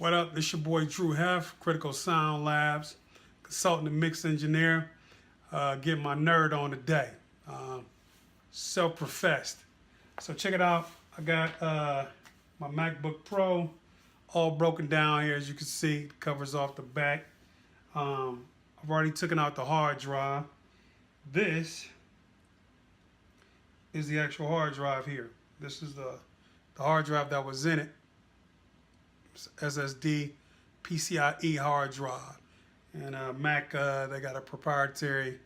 What up? This your boy Drew Heff, Critical Sound Labs, consultant and mix engineer. Getting my nerd on today. Self-professed. So check it out. I got my MacBook Pro all broken down here, as you can see. Covers off the back. I've already taken out the hard drive. This is the actual hard drive here. This is the hard drive that was in it. SSD PCIe hard drive, and Mac they got a proprietary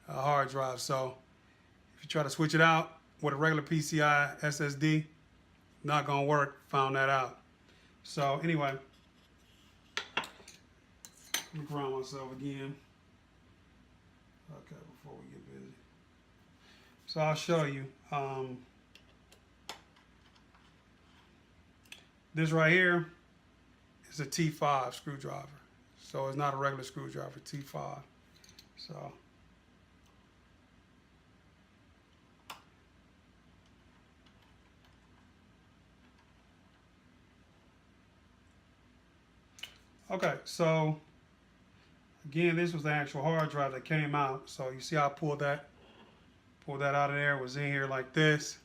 hard drive. So if you try to switch it out with a regular PCI SSD, not gonna work. Found that out. So anyway, let me ground myself again. Okay, before we get busy. So I'll show you. This right here is a T5 screwdriver. So it's not a regular screwdriver, T5. So okay, so again, this was the actual hard drive that came out. So you see how I pulled that out of there. It was in here like this,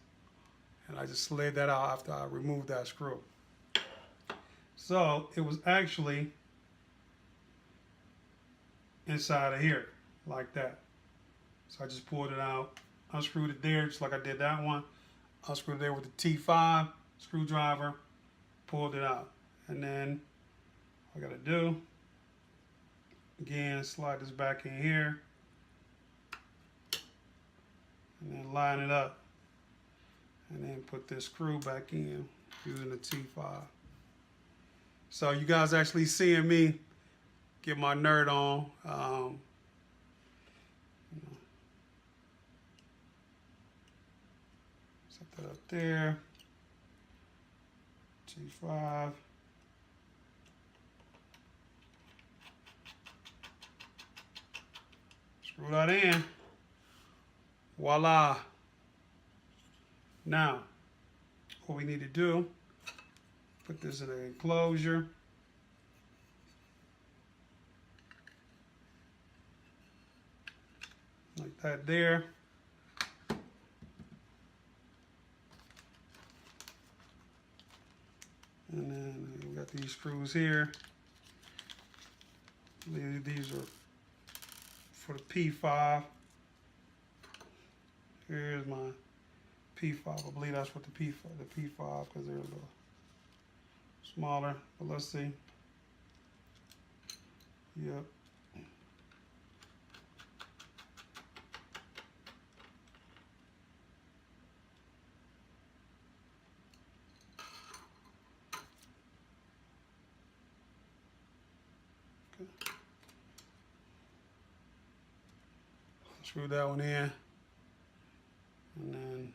and I just slid that out after I removed that screw. So it was actually inside of here, like that. So I just pulled it out, unscrewed it there, just like I did that one. Unscrewed it there with the T5 screwdriver, pulled it out. And then all I gotta do, again, slide this back in here, and then line it up. And then put this screw back in using the T5. So you guys actually seeing me get my nerd on. Set that up there. T5. Screw that in. Voila. Now, what we need to do, put this in an enclosure. Like that there. And then we got these screws here. These are for the P5. Here's my P5. I believe that's what the P5, because they're a little smaller. But let's see. Yep. Okay. Screw that one in. And then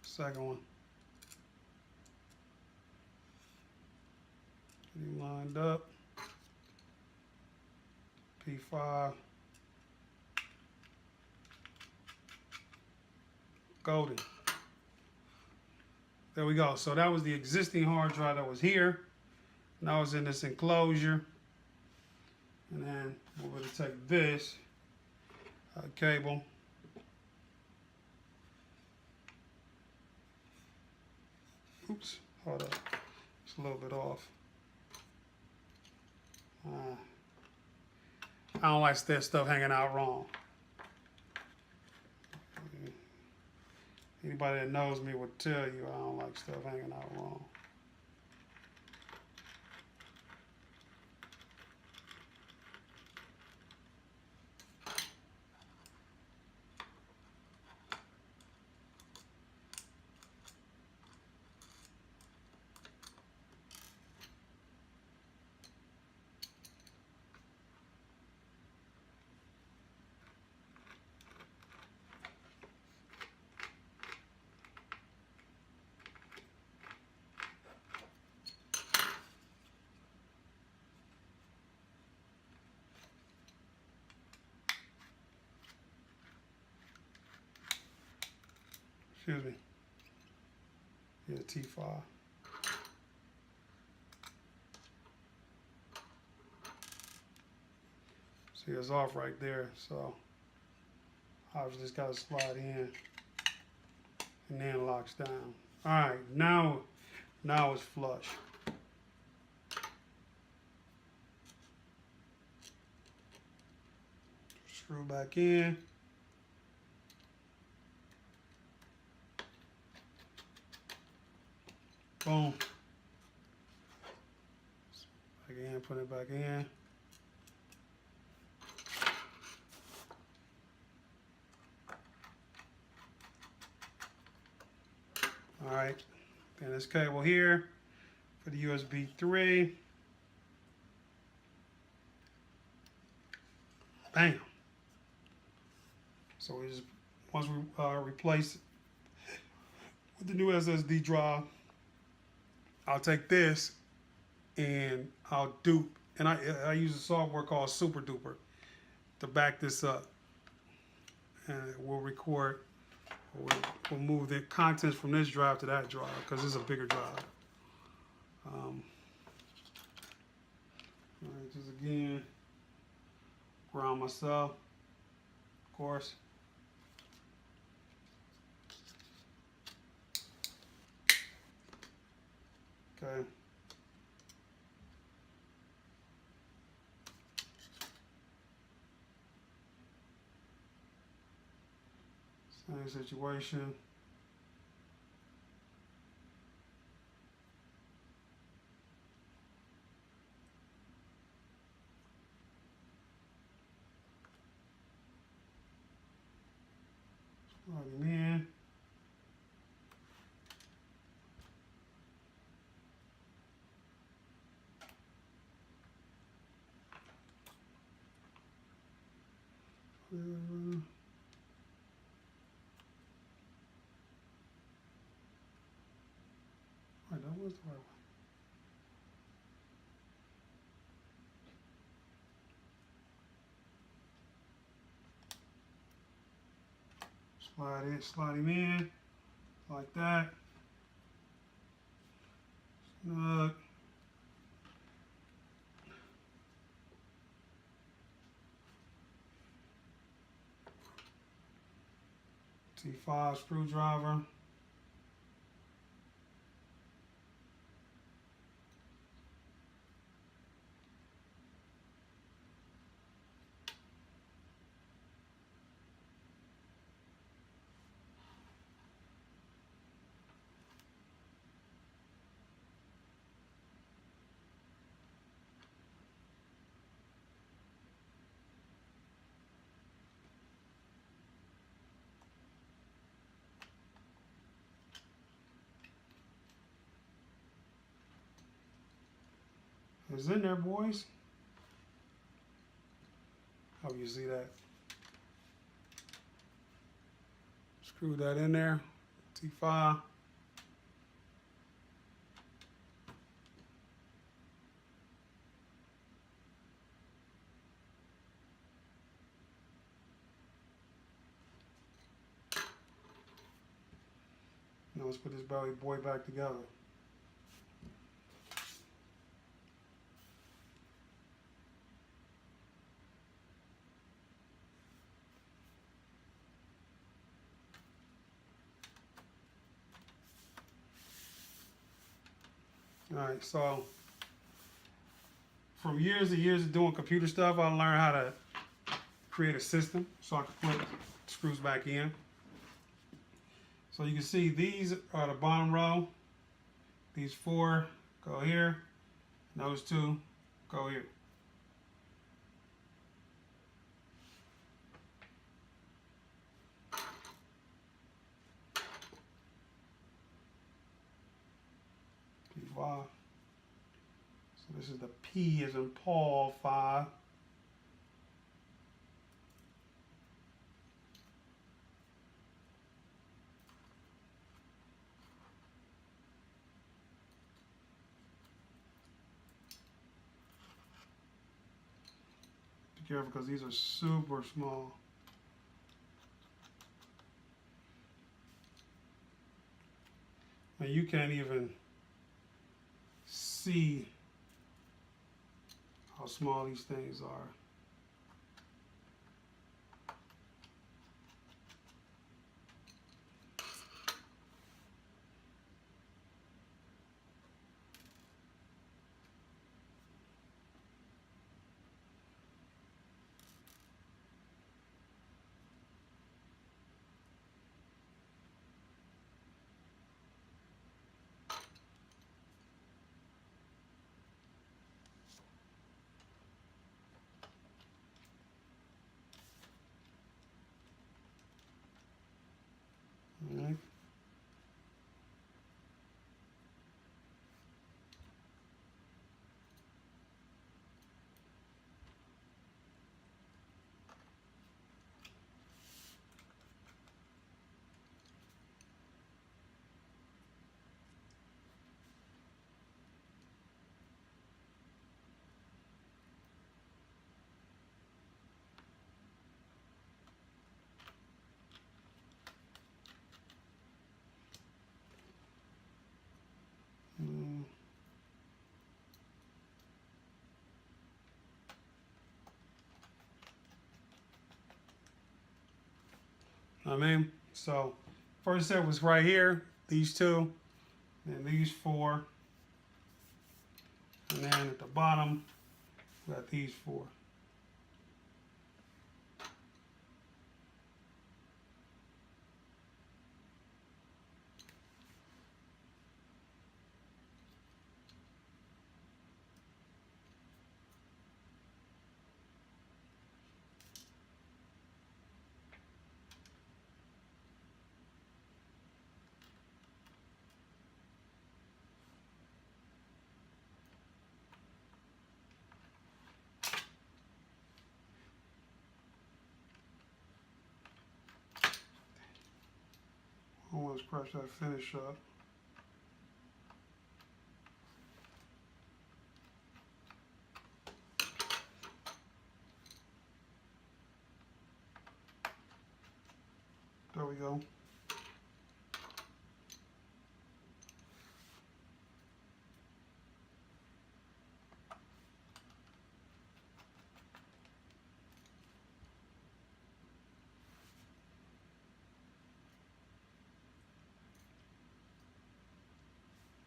second one. Get him lined up. P5. Golden. There we go. So that was the existing hard drive that was here. Now it's in this enclosure. And then we're going to take this cable. Oops, hold up. It's a little bit off. I don't like that stuff hanging out wrong. Anybody that knows me would tell you I don't like stuff hanging out wrong. Excuse me. Yeah, T5. See, it's off right there. So obviously it's got to slide in and then locks down. All right, now it's flush. Screw back in. Boom. Back in, put it back in. All right, then this cable here for the USB 3. Bam. So we just, once we replace it with the new SSD drive, I'll take this and I'll dupe, and I use a software called Super Duper to back this up, and we'll record. We'll move the contents from this drive to that drive because this is a bigger drive. All right, just again, ground myself, of course. Okay. Same situation. Plug him in. Wait, that was the right one. Slide him in like that. Snug. T5 screwdriver. It's in there, boys. Hope you see that. Screw that in there. T5. Now let's put this belly boy back together. All right, so from years and years of doing computer stuff, I learned how to create a system so I can put screws back in. So you can see these are the bottom row. These 4 go here. Those 2 go here. P5. So this is the P as in Paul 5. Be careful because these are super small. And you can't even see how small these things are. I mean, so first set was right here, these two, and these four, and then at the bottom, we got these four. Almost press that finish up. There we go.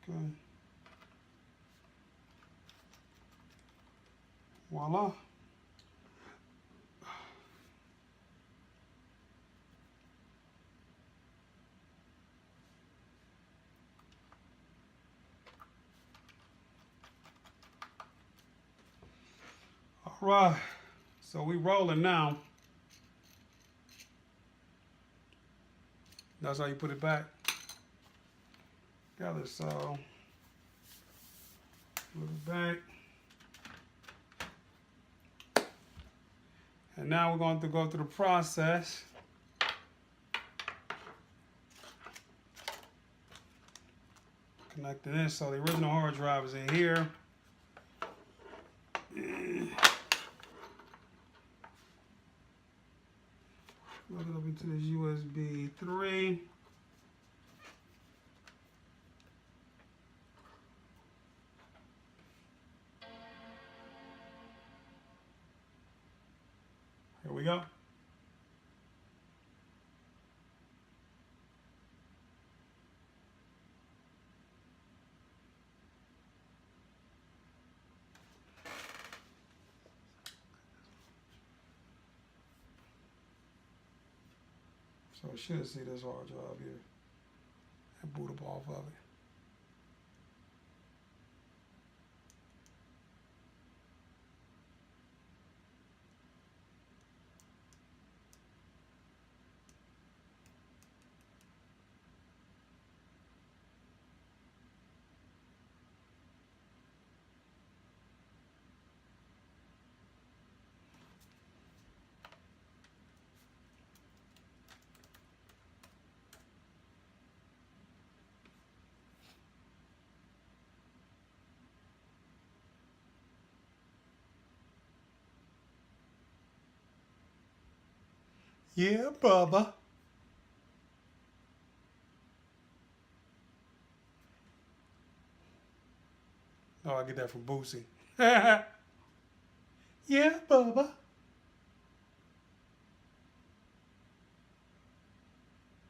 Okay. Voila. All right. So we rolling now. That's how you put it back. Got it, so put it back. And now we're going to go through the process. Connecting this, so the original hard drive is in here. Plug it up into this USB 3. Here we go. So it should see this hard drive here and boot up off of it. Yeah, Bubba. Oh, I get that from Boosie. Yeah, Bubba.